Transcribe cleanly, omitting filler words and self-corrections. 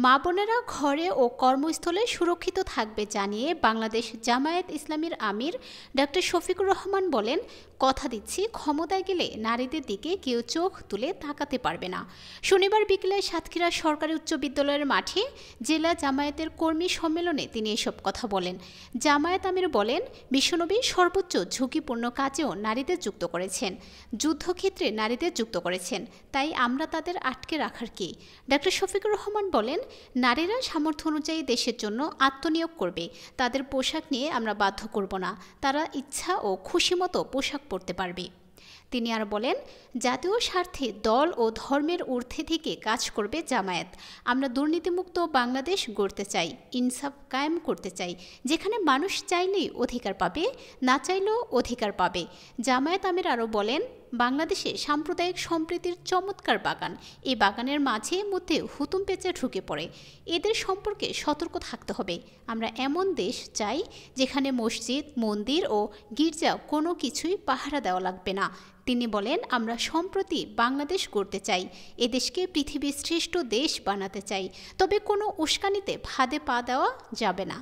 মা বোনেরা ঘরে ও কর্মস্থলে সুরক্ষিত থাকবে জানিয়ে বাংলাদেশ জামায়াত ইসলামীর আমির ডক্টর শফিকুর রহমান বলেন, কথা দিচ্ছি ক্ষমতায় গেলে নারীদের দিকে কেউ চোখ তুলে তাকাতে পারবে না। শনিবার বিকেলে সাতক্ষীরা সরকারি উচ্চ বিদ্যালয়ের মাঠে জেলা জামায়াতের কর্মী সম্মেলনে তিনি এসব কথা বলেন। জামায়াত আমির বলেন, বিশ্বনবী সর্বোচ্চ ঝুঁকিপূর্ণ কাজেও নারীদের যুক্ত করেছেন, যুদ্ধক্ষেত্রে নারীদের যুক্ত করেছেন, তাই আমরা তাদের আটকে রাখার কি? ডক্টর শফিকুর রহমান বলেন, নারীরা সামর্থ্য অনুযায়ী দেশের জন্য আত্মনিয়োগ করবে, তাদের পোশাক নিয়ে আমরা বাধ্য করব না, তারা ইচ্ছা ও খুশিমতো পোশাক পরতে পারবে। তিনি আর বলেন, জাতীয় স্বার্থে দল ও ধর্মের ঊর্ধ্বে থেকে কাজ করবে জামায়াত। আমরা দুর্নীতিমুক্ত বাংলাদেশ গড়তে চাই, ইনসাফ কায়েম করতে চাই, যেখানে মানুষ চাইলেই অধিকার পাবে, না চাইলেও অধিকার পাবে। জামায়াত আমির আরও বলেন, বাংলাদেশে সাম্প্রদায়িক সম্প্রীতির চমৎকার বাগান, এই বাগানের মাঝে মধ্যে হুতুম পেঁচে ঢুকে পড়ে, এদের সম্পর্কে সতর্ক থাকতে হবে। আমরা এমন দেশ চাই যেখানে মসজিদ, মন্দির ও গির্জা কোনো কিছুই পাহারা দেওয়া লাগবে না। তিনি বলেন, আমরা সম্প্রতি বাংলাদেশ গড়তে চাই, এদেশকে পৃথিবীর শ্রেষ্ঠ দেশ বানাতে চাই, তবে কোনো উস্কানিতে ফাঁদে পা দেওয়া যাবে না।